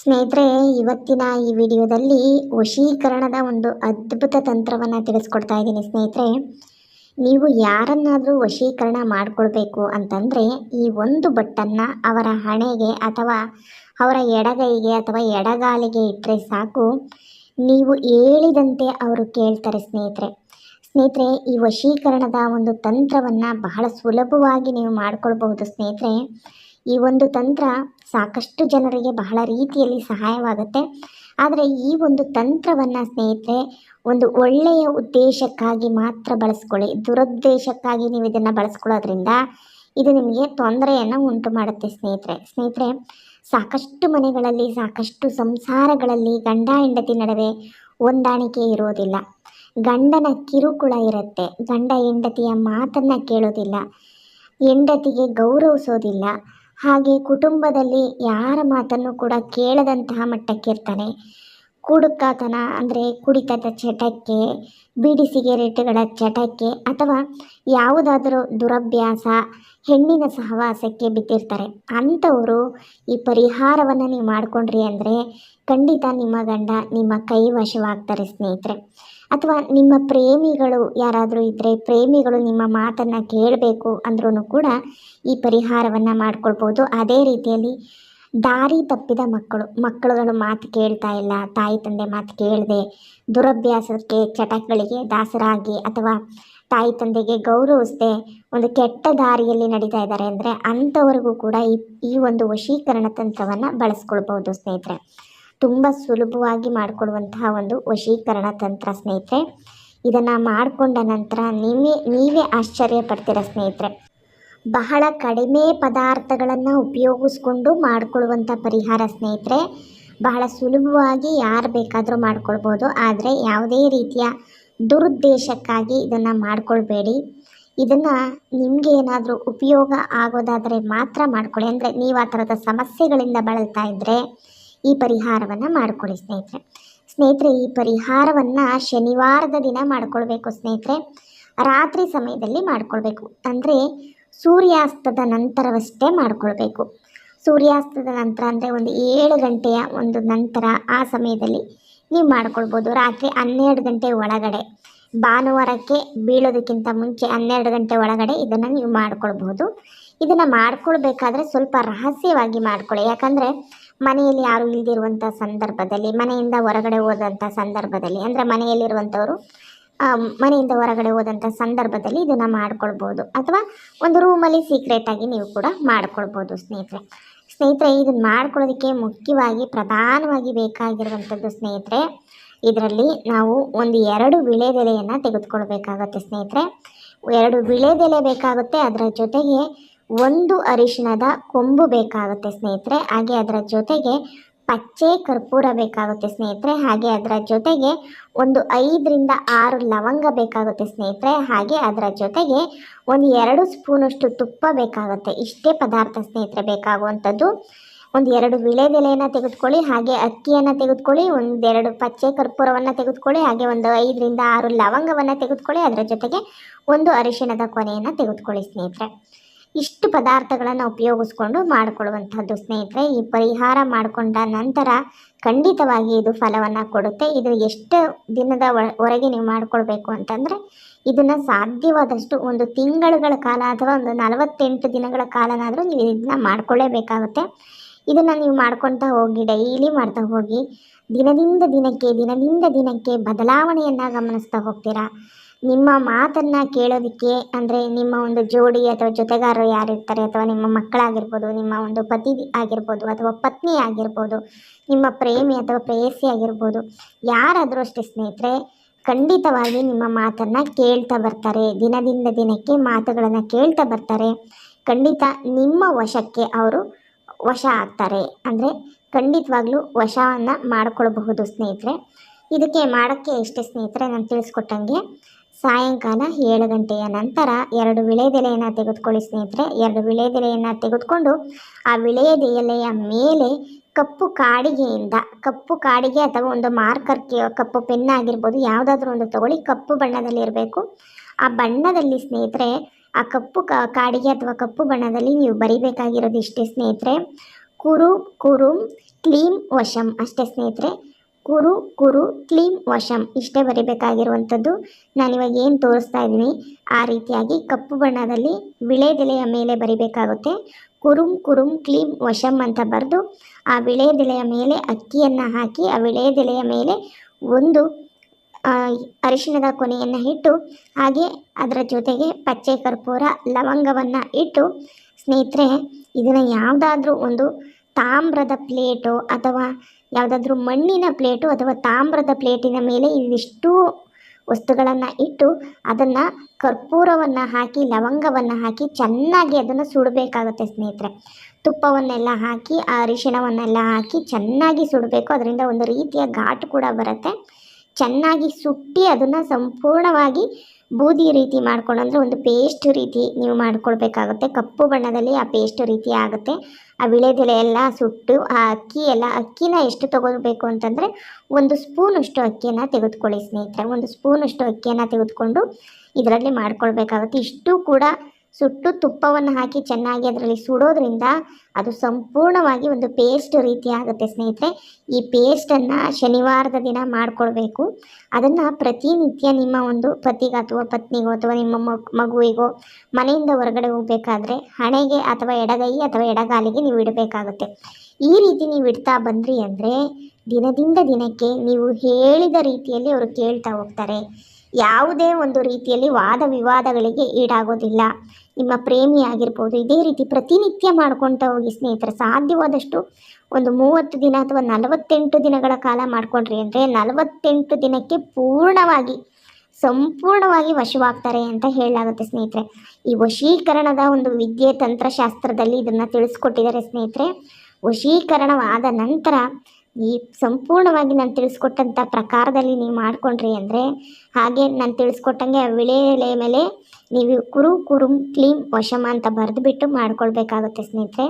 ಸ್ನೇಹಿತರೆ, ಇವತ್ತಿನ ಈ ವಿಡಿಯೋದಲ್ಲಿ ವಶೀಕರಣದ ಒಂದು ಅದ್ಭುತ ತಂತ್ರವನ್ನು ತಿಳಿಸ್ಕೊಡ್ತಾ ಇದ್ದೀನಿ. ಸ್ನೇಹಿತರೆ, ನೀವು ಯಾರನ್ನಾದರೂ ವಶೀಕರಣ ಮಾಡಿಕೊಳ್ಬೇಕು ಅಂತಂದರೆ ಈ ಒಂದು ಬಟ್ಟನ್ನು ಅವರ ಹಣೆಗೆ ಅಥವಾ ಅವರ ಎಡಗೈಗೆ ಅಥವಾ ಎಡಗಾಲಿಗೆ ಇಟ್ಟರೆ ಸಾಕು, ನೀವು ಹೇಳಿದಂತೆ ಅವರು ಕೇಳ್ತಾರೆ. ಸ್ನೇಹಿತರೆ, ಈ ವಶೀಕರಣದ ಒಂದು ತಂತ್ರವನ್ನು ಬಹಳ ಸುಲಭವಾಗಿ ನೀವು ಮಾಡಿಕೊಳ್ಬಹುದು. ಸ್ನೇಹಿತರೆ, ಈ ಒಂದು ತಂತ್ರ ಸಾಕಷ್ಟು ಜನರಿಗೆ ಬಹಳ ರೀತಿಯಲ್ಲಿ ಸಹಾಯವಾಗುತ್ತೆ. ಆದರೆ ಈ ಒಂದು ತಂತ್ರವನ್ನು ಸ್ನೇಹಿತರೆ ಒಂದು ಒಳ್ಳೆಯ ಉದ್ದೇಶಕ್ಕಾಗಿ ಮಾತ್ರ ಬಳಸ್ಕೊಳ್ಳಿ. ದುರುದ್ದೇಶಕ್ಕಾಗಿ ನೀವು ಇದನ್ನು ಬಳಸ್ಕೊಳ್ಳೋದ್ರಿಂದ ಇದು ನಿಮಗೆ ತೊಂದರೆಯನ್ನು ಉಂಟು ಮಾಡುತ್ತೆ. ಸ್ನೇಹಿತರೆ, ಸಾಕಷ್ಟು ಮನೆಗಳಲ್ಲಿ, ಸಾಕಷ್ಟು ಸಂಸಾರಗಳಲ್ಲಿ ಗಂಡ ಹೆಂಡತಿ ನಡುವೆ ಹೊಂದಾಣಿಕೆ ಇರೋದಿಲ್ಲ. ಗಂಡನ ಕಿರುಕುಳ ಇರುತ್ತೆ. ಗಂಡ ಹೆಂಡತಿಯ ಮಾತನ್ನು ಕೇಳೋದಿಲ್ಲ, ಹೆಂಡತಿಗೆ ಗೌರವಿಸೋದಿಲ್ಲ. ಹಾಗೆ ಕುಟುಂಬದಲ್ಲಿ ಯಾರ ಮಾತನ್ನು ಕೂಡ ಕೇಳದಂತಹ ಮಟ್ಟಕ್ಕಿರ್ತಾನೆ. ಕುಡುಕತನ ಅಂದರೆ ಕುಡಿತದ ಚಟಕ್ಕೆ, ಬೀಡಿ ಸಿಗರೇಟುಗಳ ಚಟಕ್ಕೆ ಅಥವಾ ಯಾವುದಾದರೂ ದುರಭ್ಯಾಸ, ಹೆಣ್ಣಿನ ಸಹವಾಸಕ್ಕೆ ಬಿದ್ದಿರ್ತಾರೆ. ಅಂಥವರು ಈ ಪರಿಹಾರವನ್ನು ನೀವು ಮಾಡಿಕೊಂಡ್ರಿ ಅಂದರೆ ಖಂಡಿತ ನಿಮ್ಮ ಗಂಡ ನಿಮ್ಮ ಕೈ ವಶವಾಗ್ತಾರೆ. ಸ್ನೇಹಿತರೆ, ಅಥವಾ ನಿಮ್ಮ ಪ್ರೇಮಿಗಳು ಯಾರಾದರೂ ಇದ್ದರೆ, ಪ್ರೇಮಿಗಳು ನಿಮ್ಮ ಮಾತನ್ನು ಕೇಳಬೇಕು ಅಂದ್ರೂ ಕೂಡ ಈ ಪರಿಹಾರವನ್ನು ಮಾಡ್ಕೊಳ್ಬೋದು. ಅದೇ ರೀತಿಯಲ್ಲಿ ದಾರಿ ತಪ್ಪಿದ ಮಕ್ಕಳುಗಳು ಮಾತು ಕೇಳ್ತಾ ಇಲ್ಲ, ತಾಯಿ ತಂದೆ ಮಾತು ಕೇಳದೆ ದುರಭ್ಯಾಸಕ್ಕೆ, ಚಟಗಳಿಗೆ ದಾಸರಾಗಿ ಅಥವಾ ತಾಯಿ ತಂದೆಗೆ ಗೌರವಿಸದೆ ಒಂದು ಕೆಟ್ಟ ದಾರಿಯಲ್ಲಿ ನಡೀತಾ ಇದ್ದಾರೆ ಅಂದರೆ ಅಂಥವ್ರಿಗೂ ಕೂಡ ಈ ಒಂದು ವಶೀಕರಣ ತಂತ್ರವನ್ನು ಬಳಸ್ಕೊಳ್ಬೋದು. ಸ್ನೇಹಿತರೆ, ತುಂಬ ಸುಲಭವಾಗಿ ಮಾಡಿಕೊಡುವಂತಹ ಒಂದು ವಶೀಕರಣ ತಂತ್ರ. ಸ್ನೇಹಿತರೆ, ಇದನ್ನು ಮಾಡಿಕೊಂಡ ನಂತರ ನೀವೇ ಆಶ್ಚರ್ಯ ಪಡ್ತೀರ. ಸ್ನೇಹಿತರೆ, ಬಹಳ ಕಡಿಮೆ ಪದಾರ್ಥಗಳನ್ನು ಉಪಯೋಗಿಸ್ಕೊಂಡು ಮಾಡಿಕೊಳ್ಳುವಂಥ ಪರಿಹಾರ. ಸ್ನೇಹಿತರೆ, ಬಹಳ ಸುಲಭವಾಗಿ ಯಾರು ಬೇಕಾದರೂ ಮಾಡ್ಕೊಳ್ಬೋದು. ಆದರೆ ಯಾವುದೇ ರೀತಿಯ ದುರುದ್ದೇಶಕ್ಕಾಗಿ ಇದನ್ನು ಮಾಡಿಕೊಳ್ಬೇಡಿ. ಇದನ್ನು ನಿಮಗೆ ಏನಾದರೂ ಉಪಯೋಗ ಆಗೋದಾದರೆ ಮಾತ್ರ ಮಾಡ್ಕೊಳ್ಳಿ. ಅಂದರೆ ನೀವು ಆ ಥರದ ಸಮಸ್ಯೆಗಳಿಂದ ಬಳಲ್ತಾ ಇದ್ದರೆ ಈ ಪರಿಹಾರವನ್ನು ಮಾಡಿಕೊಳ್ಳಿ. ಸ್ನೇಹಿತರೆ, ಈ ಪರಿಹಾರವನ್ನು ಶನಿವಾರದ ದಿನ ಮಾಡಿಕೊಳ್ಬೇಕು. ಸ್ನೇಹಿತರೆ, ರಾತ್ರಿ ಸಮಯದಲ್ಲಿ ಮಾಡಿಕೊಳ್ಬೇಕು. ಅಂದರೆ ಸೂರ್ಯಾಸ್ತದ ನಂತರವಷ್ಟೇ ಮಾಡಿಕೊಳ್ಬೇಕು. ಸೂರ್ಯಾಸ್ತದ ನಂತರ ಅಂದರೆ ಒಂದು 7 ಗಂಟೆಯ ಒಂದು ನಂತರ ಆ ಸಮಯದಲ್ಲಿ ನೀವು ಮಾಡ್ಕೊಳ್ಬೋದು. ರಾತ್ರಿ 12 ಗಂಟೆ ಒಳಗಡೆ, ಭಾನುವಾರಕ್ಕೆ ಬೀಳೋದಕ್ಕಿಂತ ಮುಂಚೆ 12 ಗಂಟೆ ಒಳಗಡೆ ಇದನ್ನು ನೀವು ಮಾಡ್ಕೊಳ್ಬೋದು. ಇದನ್ನು ಮಾಡ್ಕೊಳ್ಬೇಕಾದ್ರೆ ಸ್ವಲ್ಪ ರಹಸ್ಯವಾಗಿ ಮಾಡ್ಕೊಳ್ಳಿ. ಯಾಕಂದರೆ ಮನೆಯಲ್ಲಿ ಯಾರೂ ಇಲ್ದಿರುವಂಥ ಸಂದರ್ಭದಲ್ಲಿ, ಮನೆಯಿಂದ ಹೊರಗಡೆ ಹೋದಂಥ ಸಂದರ್ಭದಲ್ಲಿ, ಅಂದರೆ ಮನೆಯಲ್ಲಿರುವಂಥವರು ಮನೆಯಿಂದ ಹೊರಗಡೆ ಹೋದಂಥ ಸಂದರ್ಭದಲ್ಲಿ ಇದನ್ನು ಮಾಡ್ಕೊಳ್ಬೋದು. ಅಥವಾ ಒಂದು ರೂಮಲ್ಲಿ ಸೀಕ್ರೆಟಾಗಿ ನೀವು ಕೂಡ ಮಾಡ್ಕೊಳ್ಬೋದು. ಸ್ನೇಹಿತರೆ, ಇದನ್ನು ಮಾಡ್ಕೊಳ್ಳೋದಕ್ಕೆ ಮುಖ್ಯವಾಗಿ ಪ್ರಧಾನವಾಗಿ ಬೇಕಾಗಿರುವಂಥದ್ದು ಸ್ನೇಹಿತರೆ, ಇದರಲ್ಲಿ ನಾವು ಒಂದು 2 ವೀಳ್ಯದೆಲೆಯನ್ನು ತೆಗೆದುಕೊಳ್ಬೇಕಾಗತ್ತೆ. ಸ್ನೇಹಿತರೆ, 2 ವೀಳ್ಯದೆಲೆ ಬೇಕಾಗುತ್ತೆ. ಅದರ ಜೊತೆಗೆ 1 ಅರಿಶಿಣದ ಕೊಂಬು ಬೇಕಾಗುತ್ತೆ. ಸ್ನೇಹಿತರೆ, ಹಾಗೆ ಅದರ ಜೊತೆಗೆ ಪಚ್ಚೆ ಕರ್ಪೂರ ಬೇಕಾಗುತ್ತೆ. ಸ್ನೇಹಿತರೆ, ಹಾಗೆ ಅದರ ಜೊತೆಗೆ ಒಂದು 5 ರಿಂದ 6 ಲವಂಗ ಬೇಕಾಗುತ್ತೆ. ಸ್ನೇಹಿತರೆ, ಹಾಗೆ ಅದರ ಜೊತೆಗೆ ಒಂದು 2 ಸ್ಪೂನಷ್ಟು ತುಪ್ಪ ಬೇಕಾಗುತ್ತೆ. ಇಷ್ಟೇ ಪದಾರ್ಥ ಸ್ನೇಹಿತರೆ ಬೇಕಾಗುವಂಥದ್ದು. ಒಂದು 2 ವೀಳ್ಯದೆಲೆಯನ್ನು ತೆಗೆದುಕೊಳ್ಳಿ, ಹಾಗೆ ಅಕ್ಕಿಯನ್ನು ತೆಗೆದುಕೊಳ್ಳಿ, 1-2 ಪಚ್ಚೆ ಕರ್ಪೂರವನ್ನು ತೆಗೆದುಕೊಳ್ಳಿ, ಹಾಗೆ ಒಂದು 5 ರಿಂದ 6 ಲವಂಗವನ್ನು ತೆಗೆದುಕೊಳ್ಳಿ, ಅದರ ಜೊತೆಗೆ 1 ಅರಿಶಿಣದ ಕೊನೆಯನ್ನು ತೆಗೆದುಕೊಳ್ಳಿ. ಸ್ನೇಹಿತರೆ, ಇಷ್ಟು ಪದಾರ್ಥಗಳನ್ನು ಉಪಯೋಗಿಸ್ಕೊಂಡು ಮಾಡಿಕೊಳ್ಳುವಂಥದ್ದು. ಸ್ನೇಹಿತರೆ, ಈ ಪರಿಹಾರ ಮಾಡಿಕೊಂಡ ನಂತರ ಖಂಡಿತವಾಗಿ ಇದು ಫಲವನ್ನು ಕೊಡುತ್ತೆ. ಇದು ಎಷ್ಟು ದಿನದ ಹೊರಗೆ ನೀವು ಮಾಡಿಕೊಳ್ಬೇಕು ಅಂತಂದರೆ ಇದನ್ನು ಸಾಧ್ಯವಾದಷ್ಟು 1 ತಿಂಗಳುಗಳ ಕಾಲ ಅಥವಾ ಒಂದು 48 ದಿನಗಳ ಕಾಲನಾದರೂ ನೀವು ಇದನ್ನ ಮಾಡಿಕೊಳ್ಳೇಬೇಕಾಗುತ್ತೆ. ಇದನ್ನು ನೀವು ಮಾಡ್ಕೊಳ್ತಾ ಹೋಗಿ, ಡೈಲಿ ಮಾಡ್ತಾ ಹೋಗಿ, ದಿನದಿಂದ ದಿನಕ್ಕೆ ಬದಲಾವಣೆಯನ್ನು ಗಮನಿಸ್ತಾ ಹೋಗ್ತೀರಾ. ನಿಮ್ಮ ಮಾತನ್ನು ಕೇಳೋದಕ್ಕೆ, ಅಂದರೆ ನಿಮ್ಮ ಒಂದು ಜೋಡಿ ಅಥವಾ ಜೊತೆಗಾರರು ಯಾರಿರ್ತಾರೆ, ಅಥವಾ ನಿಮ್ಮ ಮಕ್ಕಳಾಗಿರ್ಬೋದು, ನಿಮ್ಮ ಒಂದು ಪತಿ ಆಗಿರ್ಬೋದು, ಅಥವಾ ಪತ್ನಿ ಆಗಿರ್ಬೋದು, ನಿಮ್ಮ ಪ್ರೇಮಿ ಅಥವಾ ಪ್ರೇಯಸಿ ಆಗಿರ್ಬೋದು, ಯಾರಾದರೂ ಅಷ್ಟೇ ಸ್ನೇಹಿತರೆ, ಖಂಡಿತವಾಗಿ ನಿಮ್ಮ ಮಾತನ್ನು ಕೇಳ್ತಾ ಬರ್ತಾರೆ. ದಿನದಿಂದ ದಿನಕ್ಕೆ ಮಾತುಗಳನ್ನು ಕೇಳ್ತಾ ಬರ್ತಾರೆ. ಖಂಡಿತ ನಿಮ್ಮ ವಶಕ್ಕೆ ಅವರು ವಶ ಆಗ್ತಾರೆ. ಅಂದರೆ ಖಂಡಿತವಾಗ್ಲೂ ವಶವನ್ನು ಮಾಡಿಕೊಳ್ಬಹುದು. ಸ್ನೇಹಿತರೆ, ಇದಕ್ಕೆ ಮಾಡೋಕ್ಕೆ ಎಷ್ಟೇ ಸ್ನೇಹಿತರೆ, ನಾನು ತಿಳಿಸ್ಕೊಟ್ಟಂಗೆ ಸಾಯಂಕಾಲ 7 ಗಂಟೆಯ ನಂತರ 2 ವೀಳ್ಯದೆಲೆಯನ್ನು ತೆಗೆದುಕೊಳ್ಳಿ. ಸ್ನೇಹಿತರೆ, 2 ವೀಳ್ಯದೆಲೆಯನ್ನು ತೆಗೆದುಕೊಂಡು ಆ ವೀಳ್ಯದೆಲೆಯ ಮೇಲೆ ಕಪ್ಪು ಕಾಡಿಗೆ ಅಥವಾ ಒಂದು ಮಾರ್ಕರ್, ಕಪ್ಪು ಪೆನ್ ಆಗಿರ್ಬೋದು, ಯಾವುದಾದ್ರೂ ಒಂದು ತಗೊಳ್ಳಿ. ಕಪ್ಪು ಬಣ್ಣದಲ್ಲಿ ಇರಬೇಕು. ಆ ಬಣ್ಣದಲ್ಲಿ ಸ್ನೇಹಿತರೆ, ಆ ಕಪ್ಪು ಕಾಡಿಗೆ ಅಥವಾ ಕಪ್ಪು ಬಣ್ಣದಲ್ಲಿ ನೀವು ಬರಿಬೇಕಾಗಿರೋದು ಇಷ್ಟೇ ಸ್ನೇಹಿತರೆ, ಕುರು ಕುರುಂ ಕ್ಲೀಂ ವಶಂ ಅಷ್ಟೇ ಸ್ನೇಹಿತರೆ. ಕುರು ಕುರು ಕ್ಲೀಂ ವಶಂ ಇಷ್ಟೇ ಬರಿಬೇಕಾಗಿರುವಂಥದ್ದು. ನಾನಿವಾಗ ಏನು ತೋರಿಸ್ತಾ ಇದ್ದೀನಿ ಆ ರೀತಿಯಾಗಿ ಕಪ್ಪು ಬಣ್ಣದಲ್ಲಿ ವಿಳೆದೆಲೆಯ ಮೇಲೆ ಬರಿಬೇಕಾಗುತ್ತೆ. ಕುರುಂ ಕುರುಂ ಕ್ಲೀಂ ವಶಂ ಅಂತ ಬರೆದು ಆ ವಿಳೆದೆಲೆಯ ಮೇಲೆ ಅಕ್ಕಿಯನ್ನು ಹಾಕಿ ಆ ವಿಳೆದೆಲೆಯ ಮೇಲೆ ಒಂದು ಅರಿಶಿಣದ ಕೊನೆಯನ್ನು ಇಟ್ಟು ಹಾಗೆ ಅದರ ಜೊತೆಗೆ ಪಚ್ಚೆ ಕರ್ಪೂರ ಲವಂಗವನ್ನು ಇಟ್ಟು ಸ್ನೇಹಿತರೆ ಇದನ್ನು ಯಾವುದಾದ್ರೂ ಒಂದು ತಾಮ್ರದ ಪ್ಲೇಟು ಅಥವಾ ಯಾವುದಾದ್ರೂ ಮಣ್ಣಿನ ಪ್ಲೇಟು ಅಥವಾ ತಾಮ್ರದ ಪ್ಲೇಟಿನ ಮೇಲೆ ಇವಿಷ್ಟು ವಸ್ತುಗಳನ್ನು ಇಟ್ಟು ಅದನ್ನು ಕರ್ಪೂರವನ್ನು ಹಾಕಿ ಲವಂಗವನ್ನು ಹಾಕಿ ಚೆನ್ನಾಗಿ ಅದನ್ನು ಸುಡಬೇಕಾಗುತ್ತೆ ಸ್ನೇಹಿತರೆ. ತುಪ್ಪವನ್ನೆಲ್ಲ ಹಾಕಿ ಆ ಅರಿಶಿಣವನ್ನೆಲ್ಲ ಹಾಕಿ ಚೆನ್ನಾಗಿ ಸುಡಬೇಕು. ಅದರಿಂದ ಒಂದು ರೀತಿಯ ಘಾಟು ಕೂಡ ಬರುತ್ತೆ. ಚೆನ್ನಾಗಿ ಸುಟ್ಟಿ ಅದನ್ನು ಸಂಪೂರ್ಣವಾಗಿ ಬೂದಿ ರೀತಿ ಮಾಡ್ಕೊಂಡು ಅಂದರೆ ಒಂದು ಪೇಸ್ಟ್ ರೀತಿ ನೀವು ಮಾಡ್ಕೊಳ್ಬೇಕಾಗುತ್ತೆ. ಕಪ್ಪು ಬಣ್ಣದಲ್ಲಿ ಆ ಪೇಸ್ಟ್ ರೀತಿ ಆಗುತ್ತೆ. ಆ ವಿಳೆದೆಲೆ ಎಲ್ಲ ಸುಟ್ಟು ಆ ಅಕ್ಕಿನ ಎಷ್ಟು ತಗೊಳ್ಬೇಕು ಅಂತಂದರೆ 1 ಸ್ಪೂನಷ್ಟು ಅಕ್ಕಿಯನ್ನು ತೆಗೆದುಕೊಳ್ಳಿ ಸ್ನೇಹಿತರೆ. 1 ಸ್ಪೂನಷ್ಟು ಅಕ್ಕಿಯನ್ನು ತೆಗೆದುಕೊಂಡು ಇದರಲ್ಲಿ ಮಾಡ್ಕೊಳ್ಬೇಕಾಗುತ್ತೆ. ಇಷ್ಟು ಕೂಡ ಸುಟ್ಟು ತುಪ್ಪವನ್ನು ಹಾಕಿ ಚೆನ್ನಾಗಿ ಅದರಲ್ಲಿ ಸುಡೋದ್ರಿಂದ ಅದು ಸಂಪೂರ್ಣವಾಗಿ ಒಂದು ಪೇಸ್ಟ್ ರೀತಿ ಆಗುತ್ತೆ ಸ್ನೇಹಿತರೆ. ಈ ಪೇಸ್ಟನ್ನು ಶನಿವಾರದ ದಿನ ಮಾಡಿಕೊಳ್ಬೇಕು. ಅದನ್ನು ಪ್ರತಿನಿತ್ಯ ನಿಮ್ಮ ಒಂದು ಪತಿಗೆ ಅಥವಾ ಪತ್ನಿಗೋ ಅಥವಾ ನಿಮ್ಮ ಮಗುವಿಗೋ ಮನೆಯಿಂದ ಹೊರಗಡೆ ಹೋಗಬೇಕಾದ್ರೆ ಹಣೆಗೆ ಅಥವಾ ಎಡಗೈ ಅಥವಾ ಎಡಗಾಲಿಗೆ ನೀವು ಇಡಬೇಕಾಗುತ್ತೆ. ಈ ರೀತಿ ನೀವು ಇಡ್ತಾ ಬಂದ್ರಿ ಅಂದರೆ ದಿನದಿಂದ ದಿನಕ್ಕೆ ನೀವು ಹೇಳಿದ ರೀತಿಯಲ್ಲಿ ಅವರು ಕೇಳ್ತಾ ಹೋಗ್ತಾರೆ. ಯಾವುದೇ ಒಂದು ರೀತಿಯಲ್ಲಿ ವಾದ ವಿವಾದಗಳಿಗೆ ಈಡಾಗೋದಿಲ್ಲ. ನಿಮ್ಮ ಪ್ರೇಮಿ ಆಗಿರ್ಬೋದು ಇದೇ ರೀತಿ ಪ್ರತಿನಿತ್ಯ ಮಾಡ್ಕೊಳ್ತಾ ಹೋಗಿ ಸ್ನೇಹಿತರೆ. ಸಾಧ್ಯವಾದಷ್ಟು ಒಂದು 30 ದಿನ ಅಥವಾ 48 ದಿನಗಳ ಕಾಲ ಮಾಡ್ಕೊಂಡ್ರಿ ಅಂದರೆ 48 ದಿನಕ್ಕೆ ಸಂಪೂರ್ಣವಾಗಿ ವಶವಾಗ್ತಾರೆ ಅಂತ ಹೇಳಲಾಗುತ್ತೆ ಸ್ನೇಹಿತರೆ. ಈ ವಶೀಕರಣದ ಒಂದು ವಿದ್ಯೆ ತಂತ್ರಶಾಸ್ತ್ರದಲ್ಲಿ ಇದನ್ನು ತಿಳಿಸ್ಕೊಟ್ಟಿದ್ದಾರೆ ಸ್ನೇಹಿತರೆ. ವಶೀಕರಣವಾದ ನಂತರ ಈ ಸಂಪೂರ್ಣವಾಗಿ ನಾನು ತಿಳಿಸ್ಕೊಟ್ಟಂಥ ಪ್ರಕಾರದಲ್ಲಿ ನೀವು ಮಾಡಿಕೊಂಡ್ರಿ ಅಂದರೆ ಹಾಗೆ ನಾನು ತಿಳಿಸ್ಕೊಟ್ಟಂಗೆ ವಿಳೆ ಎಲೆ ಮೇಲೆ ನೀವು ಕುರು ಕುರುಂ ಕ್ಲೀಂ ವಶಮ ಅಂತ ಬರೆದುಬಿಟ್ಟು ಮಾಡ್ಕೊಳ್ಬೇಕಾಗುತ್ತೆ ಸ್ನೇಹಿತರೆ.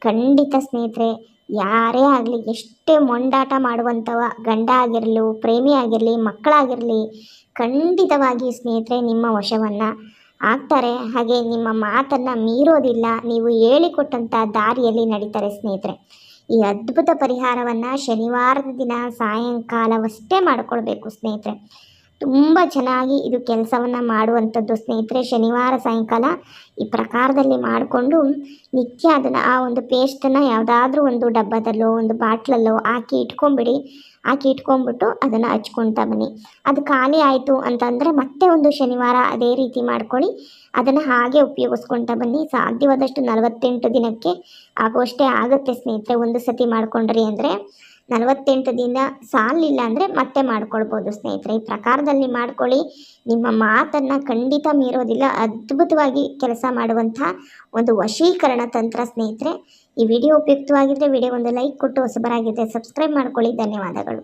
ಖಂಡಿತ ಸ್ನೇಹಿತರೆ, ಯಾರೇ ಆಗಲಿ ಎಷ್ಟೇ ಮೊಂಡಾಟ ಮಾಡುವಂಥವ ಗಂಡ ಆಗಿರಲಿ ಪ್ರೇಮಿ ಆಗಿರಲಿ ಮಕ್ಕಳಾಗಿರಲಿ ಖಂಡಿತವಾಗಿ ಸ್ನೇಹಿತರೆ ನಿಮ್ಮ ವಶವನ್ನು ಆಗ್ತಾರೆ. ಹಾಗೆ ನಿಮ್ಮ ಮಾತನ್ನು ಮೀರೋದಿಲ್ಲ. ನೀವು ಹೇಳಿಕೊಟ್ಟಂಥ ದಾರಿಯಲ್ಲಿ ನಡೀತಾರೆ ಸ್ನೇಹಿತರೆ. ಈ ಅದ್ಭುತ ಪರಿಹಾರವನ್ನು ಶನಿವಾರದ ದಿನ ಸಾಯಂಕಾಲವಷ್ಟೇ ಮಾಡಿಕೊಳ್ಬೇಕು ಸ್ನೇಹಿತರೆ. ತುಂಬ ಚೆನ್ನಾಗಿ ಇದು ಕೆಲಸವನ್ನು ಮಾಡುವಂಥದ್ದು ಸ್ನೇಹಿತರೆ. ಶನಿವಾರ ಸಾಯಂಕಾಲ ಈ ಪ್ರಕಾರದಲ್ಲಿ ಮಾಡಿಕೊಂಡು ನಿತ್ಯ ಅದನ್ನು ಆ ಒಂದು ಪೇಸ್ಟನ್ನು ಯಾವುದಾದ್ರೂ ಒಂದು ಡಬ್ಬದಲ್ಲೋ ಒಂದು ಬಾಟ್ಲಲ್ಲೋ ಹಾಕಿ ಇಟ್ಕೊಂಡ್ಬಿಟ್ಟು ಅದನ್ನು ಹಚ್ಕೊಳ್ತಾ ಬನ್ನಿ. ಅದು ಖಾಲಿ ಆಯಿತು ಅಂತಂದರೆ ಮತ್ತೆ ಒಂದು ಶನಿವಾರ ಅದೇ ರೀತಿ ಮಾಡ್ಕೊಳ್ಳಿ. ಅದನ್ನು ಹಾಗೆ ಉಪಯೋಗಿಸ್ಕೊಳ್ತಾ ಬನ್ನಿ. ಸಾಧ್ಯವಾದಷ್ಟು 48 ದಿನಕ್ಕೆ ಆಗುವಷ್ಟೇ ಆಗುತ್ತೆ ಸ್ನೇಹಿತರೆ. ಒಂದು ಸತಿ ಮಾಡ್ಕೊಂಡ್ರಿ ಅಂದರೆ 48 ದಿನ ಸಾಲಿಲ್ಲ ಅಂದರೆ ಮತ್ತೆ ಮಾಡ್ಕೊಳ್ಬೋದು ಸ್ನೇಹಿತರೆ. ಈ ಪ್ರಕಾರದಲ್ಲಿ ಮಾಡ್ಕೊಳ್ಳಿ. ನಿಮ್ಮ ಮಾತನ್ನು ಖಂಡಿತ ಮೀರೋದಿಲ್ಲ. ಅದ್ಭುತವಾಗಿ ಕೆಲಸ ಮಾಡುವಂಥ ಒಂದು ವಶೀಕರಣ ತಂತ್ರ ಸ್ನೇಹಿತರೆ. ಈ ವಿಡಿಯೋ ಉಪಯುಕ್ತವಾಗಿದ್ದರೆ ವಿಡಿಯೋ ಒಂದು ಲೈಕ್ ಕೊಟ್ಟು ಹೊಸಬರಾಗಿದ್ದರೆ ಸಬ್ಸ್ಕ್ರೈಬ್ ಮಾಡ್ಕೊಳ್ಳಿ. ಧನ್ಯವಾದಗಳು.